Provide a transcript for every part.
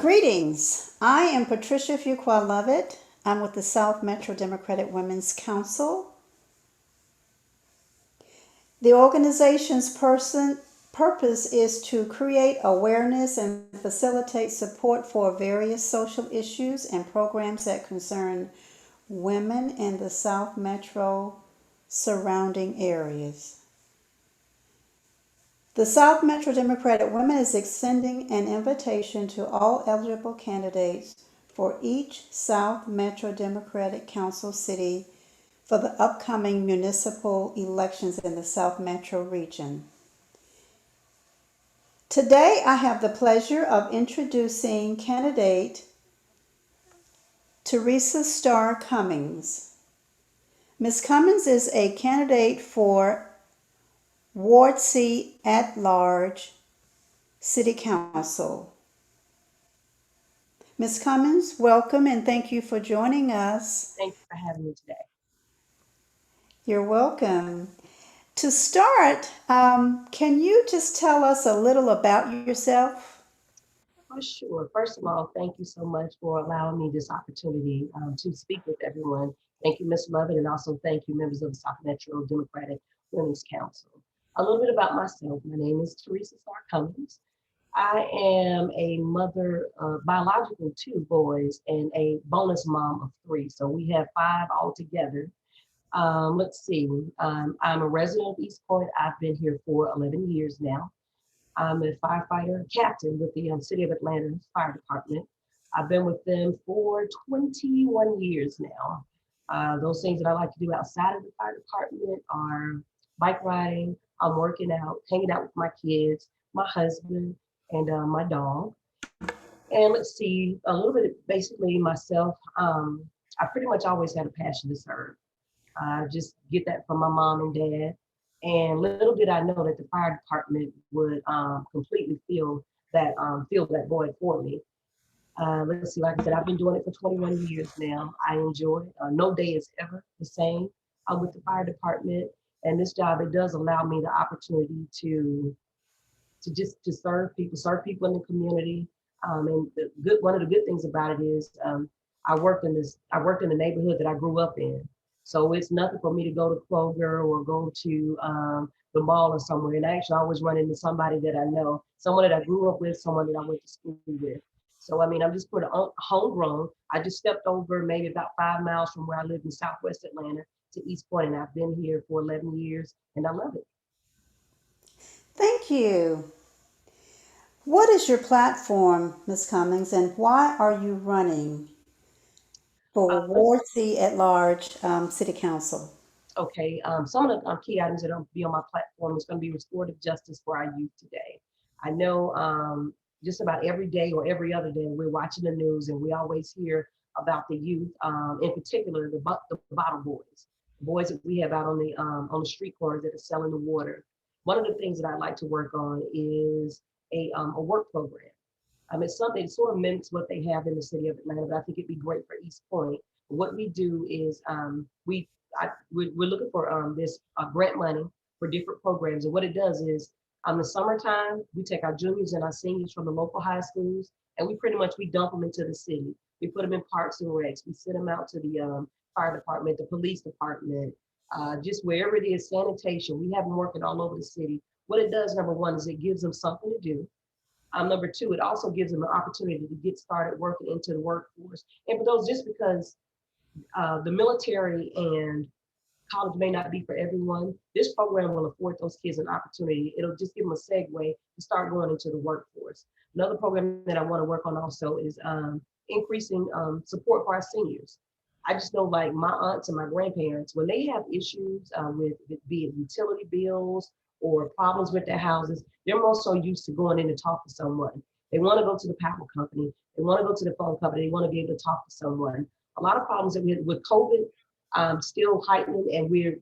Greetings. I am Patricia Fuqua Lovett. I'm with the South Metro Democratic Women's Council. The organization's purpose is to create awareness and facilitate support for various social issues and programs that concern women in the South Metro surrounding areas. The South Metro Democratic Women is extending an invitation to all eligible candidates for each South Metro Democratic Council city for the upcoming municipal elections in the South Metro region. Today, I have the pleasure of introducing candidate Teresa Starr Cummings. Ms. Cummings is a candidate for Ward C at-large City Council. Ms. Cummings, welcome and thank you for joining us. Thank you for having me today. You're welcome. To start, can you just tell us a little about yourself? Oh, sure. First of all, thank you so much for allowing me this opportunity to speak with everyone. Thank you, Ms. Lovett, and also thank you, members of the South Metro Democratic Women's Council. A little bit about myself. My name is Teresa Starr Cummings. I am a mother of biological two boys and a bonus mom of three. So we have five altogether. Let's see. I'm a resident of East Point. I've been here for 11 years now. I'm a firefighter captain with the City of Atlanta Fire Department. I've been with them for 21 years now. Those things that I like to do outside of the fire department are bike riding, I'm working out, hanging out with my kids, my husband, and my dog. And let's see, a little bit basically myself. I pretty much always had a passion to serve. I just get that from my mom and dad. And little did I know that the fire department would completely fill that void for me. Let's see, like I said, I've been doing it for 21 years now. I enjoy it. No day is ever the same with the fire department. And this job, it does allow me the opportunity to serve people in the community. And one of the good things about it is I worked in the neighborhood that I grew up in. So it's nothing for me to go to Kroger or go to the mall or somewhere. And I actually always run into somebody that I know, someone that I grew up with, someone that I went to school with. So, I mean, I'm just pretty homegrown. I just stepped over maybe about 5 miles from where I live in Southwest Atlanta to East Point, and I've been here for 11 years, and I love it. Thank you. What is your platform, Ms. Cummings, and why are you running for Let's Ward C at large City Council? Okay, some of the key items that will be on my platform is going to be restorative justice for our youth today. I know just about every day or every other day we're watching the news and we always hear about the youth, in particular the bottle boys, boys that we have out on the street corners that are selling the water. One of the things that I'd like to work on is a work program. It's something that sort of mimics what they have in the city of Atlanta, but I think it'd be great for East Point. What we do is we're looking for this grant money for different programs, and what it does is the summertime we take our juniors and our seniors from the local high schools, and we dump them into the city. We put them in parks and recs. We send them out to the fire department, the police department, just wherever it is, sanitation. We have them working all over the city. What it does, number one, is it gives them something to do. Number two, it also gives them an opportunity to get started working into the workforce. And for those, just because the military and college may not be for everyone, this program will afford those kids an opportunity. It'll just give them a segue to start going into the workforce. Another program that I want to work on also is increasing support for our seniors. I just know, like my aunts and my grandparents, when they have issues with be it utility bills or problems with their houses, they're more so used to going in to talk to someone. They want to go to the power company. They want to go to the phone company. They want to be able to talk to someone. A lot of problems that we had with COVID still heightening, and we're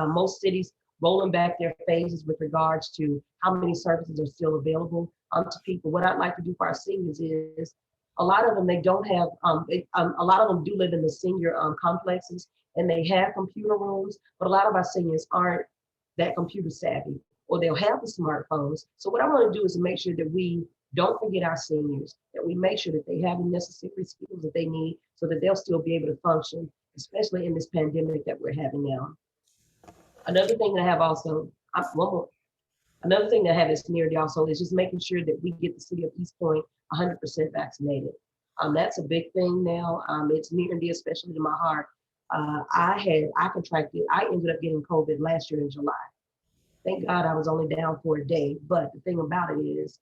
most cities rolling back their phases with regards to how many services are still available to people. What I'd like to do for our seniors is a lot of them they don't have. A lot of them do live in the senior complexes, and they have computer rooms, but a lot of our seniors aren't that computer savvy, or they'll have the smartphones. So what I want to do is make sure that we Don't forget our seniors, that we make sure that they have the necessary skills that they need so that they'll still be able to function, especially in this pandemic that we're having now. Another thing that I have also, one more, another thing that I have is near also is just making sure that we get the city of East Point 100% vaccinated. That's a big thing now. It's near and dear, especially to my heart. I ended up getting COVID last year in July. Thank God I was only down for a day. But the thing about it is,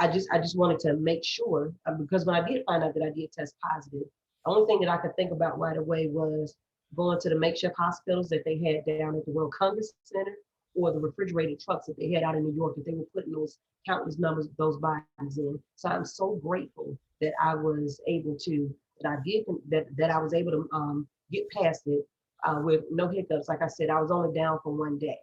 I just wanted to make sure because when I did find out that I did test positive, the only thing that I could think about right away was going to the makeshift hospitals that they had down at the World Congress Center or the refrigerated trucks that they had out in New York that they were putting those countless numbers of those bodies in. So I'm so grateful that I was able to that I was able to get past it with no hiccups. Like I said, I was only down for one day.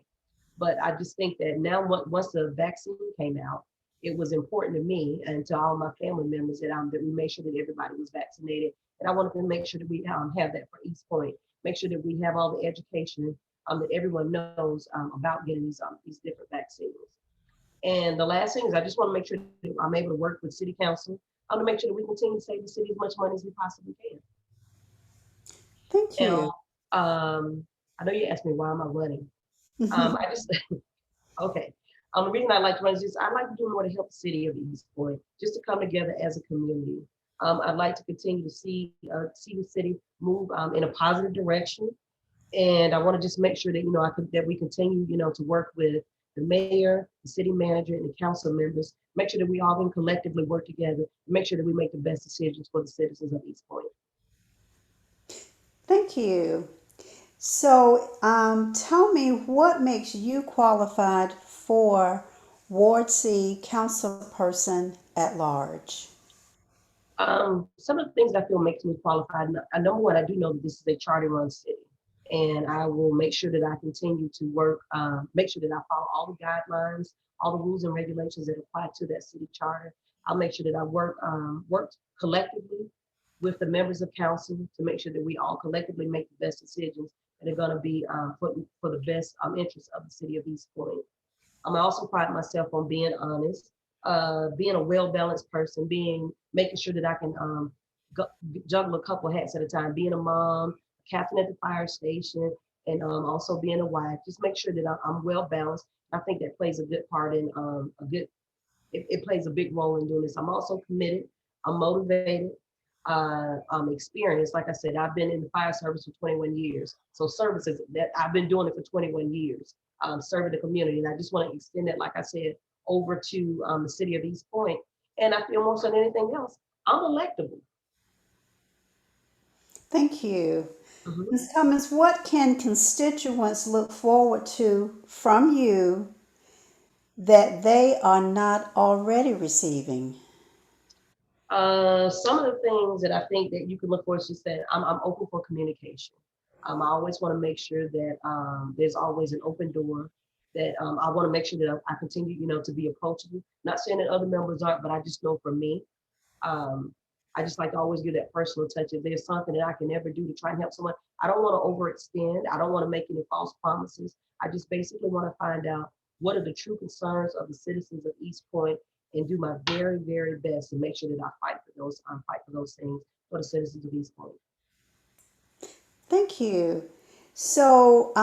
But I just think that now, once the vaccine came out, it was important to me and to all my family members that we make sure that everybody was vaccinated. And I wanted to make sure that we have that for East Point. Make sure that we have all the education that everyone knows about getting these different vaccines. And the last thing is, I just want to make sure that I'm able to work with City Council to make sure that we continue to save the city as much money as we possibly can. Thank you. Now, I know you asked me why am I running. I just Okay. The reason I like to run is just I like to do more to help the city of East Point, just to come together as a community. I'd like to continue to see the city move in a positive direction, and I want to just make sure that that we continue to work with the mayor, the city manager, and the council members. Make sure that we all can collectively work together. Make sure that we make the best decisions for the citizens of East Point. Thank you. So, tell me what makes you qualified for Ward C council person at large? Some of the things I feel makes me qualified. Number one, I do know that this is a charter-run city, and I will make sure that I continue to work, make sure that I follow all the guidelines, all the rules and regulations that apply to that city charter. I'll make sure that I work collectively with the members of council to make sure that we all collectively make the best decisions that are going to be for the best interest of the city of East Point. I also pride myself on being honest, being a well-balanced person, making sure that I can juggle a couple hats at a time, being a mom, a captain at the fire station, and also being a wife. Just make sure that I'm well-balanced. I think that plays a good part in it plays a big role in doing this. I'm also committed. I'm motivated. I'm experienced. Like I said, I've been in the fire service for 21 years. So services that I've been doing it for 21 years, serving the community. And I just want to extend that, like I said, over to the city of East Point. And I feel more so than anything else, I'm electable. Thank you. Mhm. Ms. Cummins, what can constituents look forward to from you that they are not already receiving? Some of the things that I think that you can look for is just that I'm open for communication. I always want to make sure that there's always an open door. That I want to make sure that I continue, to be approachable. Not saying that other members aren't, but I just know for me, um, I just like to always give that personal touch. If there's something that I can ever do to try and help someone, I don't want to overextend. I don't want to make any false promises. I just basically want to find out what are the true concerns of the citizens of East Point and do my very, very best to make sure that I fight for those things for the citizens of East Point. Thank you. So,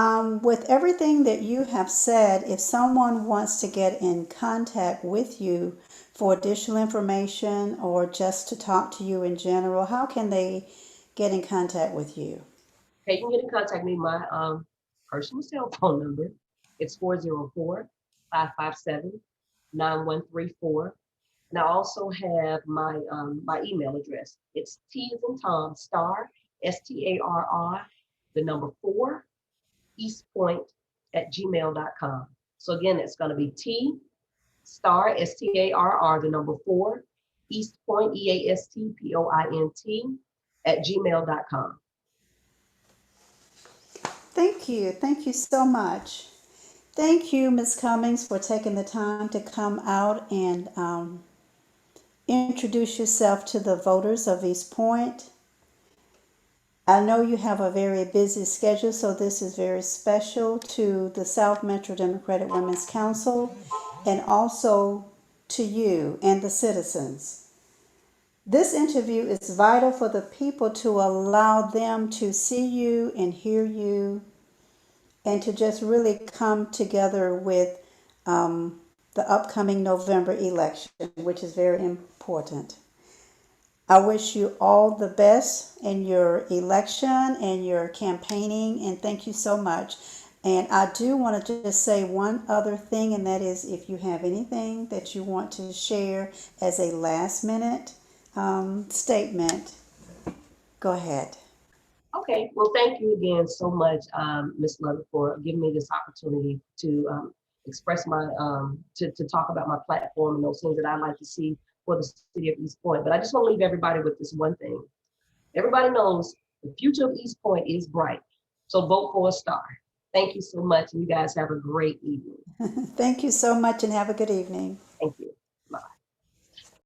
with everything that you have said, if someone wants to get in contact with you for additional information or just to talk to you in general, how can they get in contact with you? Okay, you can get in contact with me. My personal cell phone number, it's 404-557-9134. And I also have my email address. It's T as in Tom, Starr, Starr, the number 4, East Point at gmail.com. So again, it's going to be T, Starr, Starr, the number 4, East Point, EASTPOINT at gmail.com. Thank you. Thank you so much. Thank you, Ms. Cummings, for taking the time to come out and introduce yourself to the voters of East Point. I know you have a very busy schedule, so this is very special to the South Metro Democratic Women's Council and also to you and the citizens. This interview is vital for the people to allow them to see you and hear you and to just really come together with the upcoming November election, which is very important. I wish you all the best in your election and your campaigning, and thank you so much. And I do want to just say one other thing, and that is if you have anything that you want to share as a last minute statement, go ahead. Okay, well, thank you again so much, Ms. Lovett, for giving me this opportunity to express my, to talk about my platform and those things that I'd like to see for the city of East Point. But I just want to leave everybody with this one thing. Everybody knows the future of East Point is bright. So vote for a star. Thank you so much. And you guys have a great evening. Thank you so much and have a good evening. Thank you.